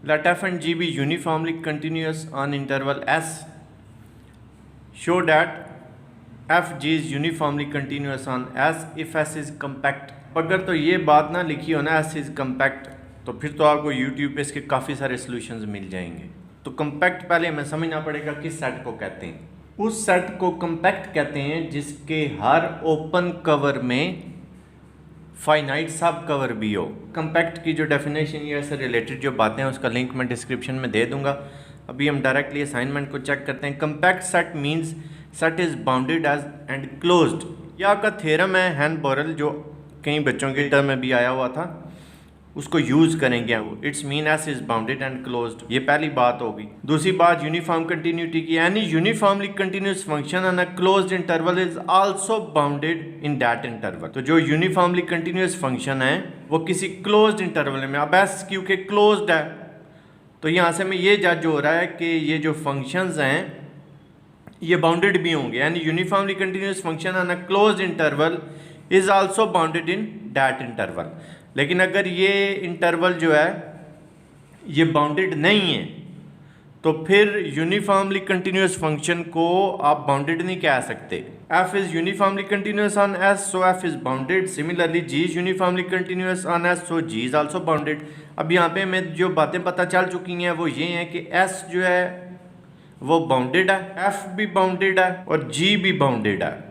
let f and g be uniformly continuous on interval s. Show that f g is uniformly continuous on s if s is compact. अगर तो ये बात ना लिखी हो ना s is compact, तो फिर तो आपको YouTube पे इसके काफ़ी सारे सॉल्यूशंस मिल जाएंगे। तो कंपैक्ट पहले हमें समझना पड़ेगा किस सेट को कहते हैं। उस सेट को कंपैक्ट कहते हैं जिसके हर ओपन कवर में फाइनाइट सब कवर भी हो। कंपैक्ट की जो डेफिनेशन या इससे रिलेटेड जो बातें हैं उसका लिंक मैं डिस्क्रिप्शन में दे दूंगा। अभी हम डायरेक्टली असाइनमेंट को चेक करते हैं। Compact set means set is bounded as and closed. यह आपका थ्योरम है हैन बोरेल, जो कई बच्चों के टर्म में भी आया हुआ था, उसको यूज़ करेंगे। वो it's mean S is bounded and closed. ये पहली बात होगी। दूसरी बात यूनिफॉर्म कंटिन्यूटी की। Any uniformly continuous function on a closed interval is also bounded in that interval. तो जो यूनिफॉर्मली कंटिन्यूस फंक्शन है वो किसी क्लोज्ड इंटरवल में, अब एस क्योंकि क्लोज्ड है तो यहाँ से हमें ये जज हो रहा है कि ये जो फंक्शंस हैं ये बाउंडेड भी होंगे। यानी uniformly continuous function on a closed interval is also bounded in that interval. लेकिन अगर ये इंटरवल जो है ये बाउंडेड नहीं है तो फिर यूनिफॉर्मली कंटिन्यूस फंक्शन को आप बाउंडेड नहीं कह सकते। f is uniformly continuous on s, so f is bounded. Similarly g is uniformly continuous on s, so g is also bounded. अब यहाँ पे हमें जो बातें पता चल चुकी हैं वो ये हैं कि s जो है वो बाउंडेड है, f भी बाउंडेड है और g भी बाउंडेड है।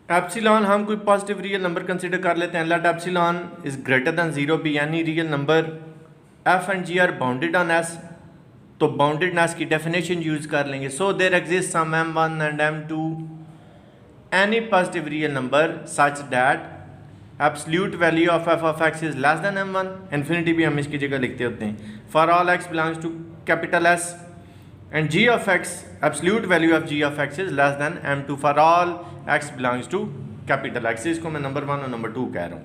एप्सिलॉन हम कोई पॉजिटिव रियल नंबर कंसीडर कर लेते हैं। Let epsilon is greater than 0 be any real number f and g are bounded on s, तो बाउंडेडनेस की डेफिनेशन यूज कर लेंगे। So there exist some m1 and m2 any positive real number such that absolute value of f of x is less than m1। Infinity भी हम इसकी जगह लिखते होते हैं। For all x belongs to capital S and g of x, absolute value of g of x is less than m2 for all x belongs to capital X। इसको मैं number 1 और नंबर 2 कह रहा हूँ।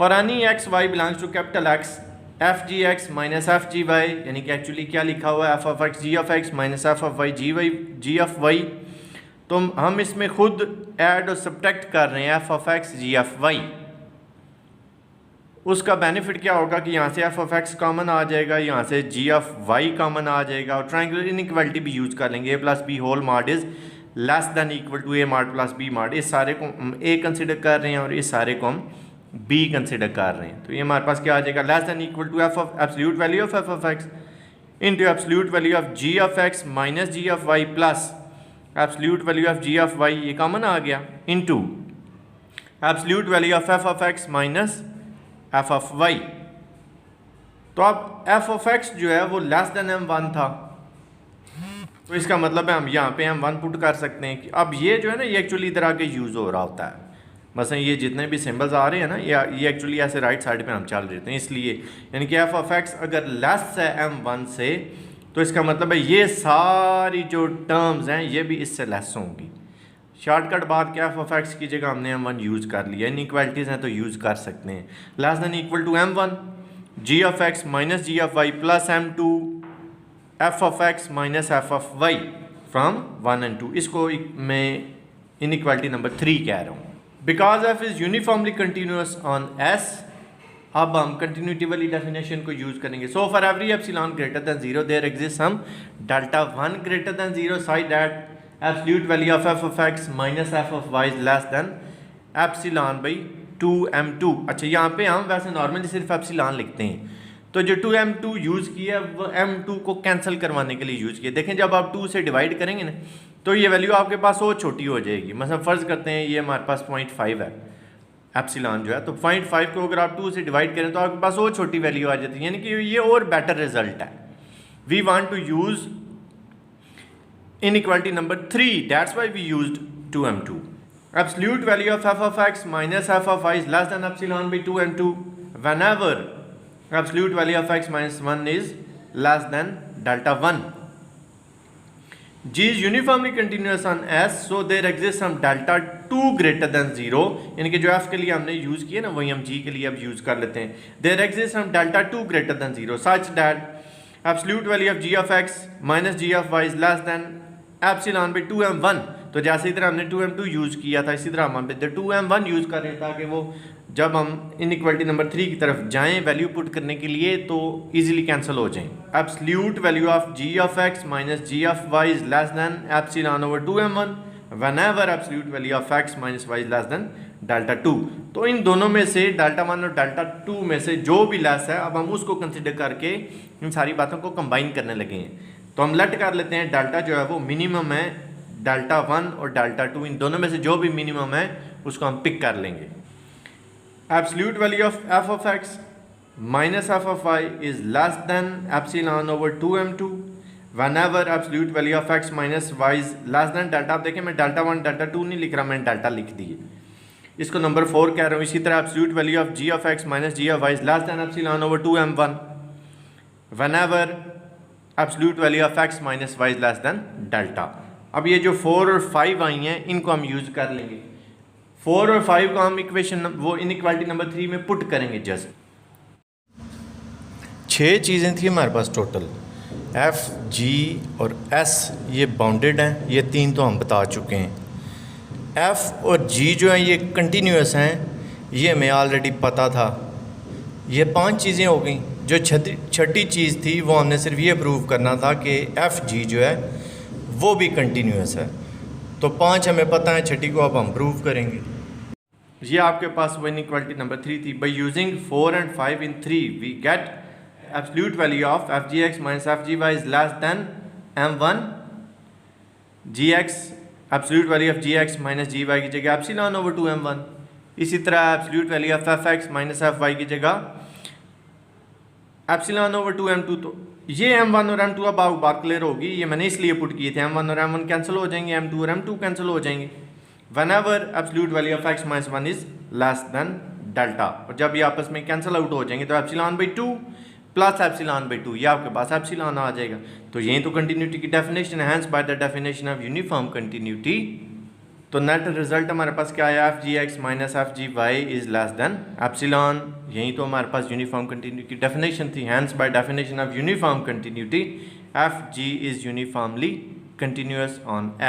For any x y belongs to capital X, f g x minus f g y, यानी कि actually क्या लिखा हुआ है f of x g of x minus f of y g of y, तो हम इसमें खुद ऐड और सब्ट्रैक्ट कर रहे हैं f of x g of y। उसका बेनिफिट क्या होगा कि यहाँ से f of x कॉमन आ जाएगा, यहाँ से g of y कॉमन आ जाएगा और ट्रायंगुलर इनइक्वालिटी भी यूज़ कर लेंगे। a plus B whole mod is less than equal to a mod plus b mod. इस सारे को हम a कंसिडर कर रहे हैं और इस सारे को हम b कंसिडर कर रहे हैं। तो ये हमारे पास क्या आ जाएगा, less than equal to f of absolute value of f of x into absolute value of g of x minus g of y plus absolute value of g of y, ये कॉमन आ गया, into absolute value of f of x minus f of y। तो अब f of x जो है वो less than m1 था, तो इसका मतलब है हम यहाँ पे m1 पुट कर सकते हैं कि अब ये जो है ना ये एक्चुअली इधर आके यूज़ हो रहा होता है। मसलन ये जितने भी सिंबल्स आ रहे हैं ना ये एक्चुअली ऐसे राइट साइड पे हम चल रहे हैं, इसलिए यानी कि f ऑफ x अगर लेस है m1 से तो इसका मतलब है ये सारी जो टर्म्स हैं ये भी इससे लेस होंगी। शॉर्टकट बात क्या, f ऑफ x की जगह हमने m1 यूज़ कर लिया। इनइक्वालिटीज़ हैं तो यूज़ कर सकते हैं। Less than equal to m1 g of x minus g of y plus m2 f of x minus f of y from 1 and 2। इसको मैं इनइक्वालिटी नंबर 3 कह रहा हूँ। Because f is uniformly continuous on s, अब हम continuity वाली definition को use करेंगे। So for every epsilon greater than 0 there exist some delta 1 greater than 0 such that absolute value of f of x minus f of y is less than epsilon by 2m2। अच्छा यहाँ पे हम वैसे normally सिर्फ epsilon लिखते हैं, तो जो 2m2 यूज़ किया वो m2 को कैंसिल करवाने के लिए यूज़ किया। देखें जब आप 2 से डिवाइड करेंगे ना तो ये वैल्यू आपके पास और छोटी हो जाएगी। मतलब फ़र्ज़ करते हैं ये हमारे पास 0.5 है एप्सिलॉन जो है, तो 0.5 को अगर आप 2 से डिवाइड करें तो आपके पास और छोटी वैल्यू आ जाती है, यानी कि ये और बेटर रिजल्ट है। We want to use inequality number 3, that's why we used 2m2. Absolute value of f of x minus f of y is less than epsilon by 2m2 whenever absolute value of x minus 1 is less than delta 1. g is uniformly continuous on s, so there exists some delta 2 greater than 0, यानी कि जो f के लिए हमने use किया ना वही हम g के लिए अब यूज़ कर लेते हैं। there exists some delta 2 greater than 0 such that absolute value of g of x minus g of y is less than epsilon by 2m1। तो जैसे इधर हमने 2m2 यूज़ किया था, इसी तरह हम इधर 2m1 यूज़ कर रहे हैं ताकि वो जब हम इनइक्वालिटी नंबर 3 की तरफ जाएं वैल्यू पुट करने के लिए तो इजीली कैंसिल हो जाएं। Absolute value of g of x minus g of y is less than epsilon over 2m1 whenever absolute value of x minus y is less then delta 2। तो इन दोनों में से डेल्टा 1 और डेल्टा 2 में से जो भी लेस है अब हम उसको कंसिडर करके इन सारी बातों को कंबाइन करने लगे हैं। तो हम लेट कर लेते हैं डेल्टा जो है वो मिनिमम है, डेल्टा 1 और डेल्टा 2 इन दोनों में से जो भी मिनिमम है उसको हम पिक कर लेंगे। Absolute value of f of x minus f of y is less than epsilon over 2m2 whenever absolute value of x minus y is less then delta. आप देखें मैं डेल्टा 1 डेल्टा 2 नहीं लिख रहा, मैंने डेल्टा लिख दी है, इसको नंबर 4 कह रहा हूँ। इसी तरह absolute value of g of x minus g of y is less than epsilon over 2m1 whenever absolute value of x minus y is less then delta. अब ये जो 4 और 5 आई हैं इनको हम यूज़ कर लेंगे। 4 और 5 को हम इक्वेशन वो इनइक्वालिटी नंबर 3 में पुट करेंगे। जस्ट 6 चीज़ें थी हमारे पास टोटल, f, g और s ये बाउंडेड हैं, ये 3 तो हम बता चुके हैं। f और g जो हैं ये कंटिन्यूस हैं, ये हमें ऑलरेडी पता था। ये 5 चीज़ें हो गई। जो छठी चीज़ थी वो हमने सिर्फ ये प्रूव करना था कि एफ जी जो है वो भी कंटिन्यूस है। तो 5 हमें पता है, छठी को अब हम प्रूव करेंगे। ये आपके पास वो इनइक्वालिटी नंबर 3 थी। By using 4 and 5 in 3 we get absolute value of F G X minus F G Y is less than m1 G X. Absolute value of G X minus G Y की जगह epsilon over 2m1। इसी तरह absolute value of F X minus F Y की जगह epsilon over 2m2। तो ये m1 और m2 अब बात क्लियर होगी, ये मैंने इसलिए पुट किए थे। m1 और m1 कैंसिल हो जाएंगे, m2 और m2 कैंसिल हो जाएंगे। Whenever absolute value of x minus 1 is less then delta. और जब ये आपस में कैंसिल आउट हो जाएंगे तो epsilon by 2 plus epsilon by 2 ये आपके पास एप्सिलॉन आ जाएगा। तो यही तो कंटिन्यूटी की डेफिनेशन है, hence by the definition of uniform continuity. तो नेट रिजल्ट हमारे पास क्या आया, F G X minus F G Y is less than epsilon. यही तो हमारे पास यूनिफॉर्म कंटिन्यूटी की डेफिनेशन थी, hence by definition of uniform continuity F G is uniformly continuous on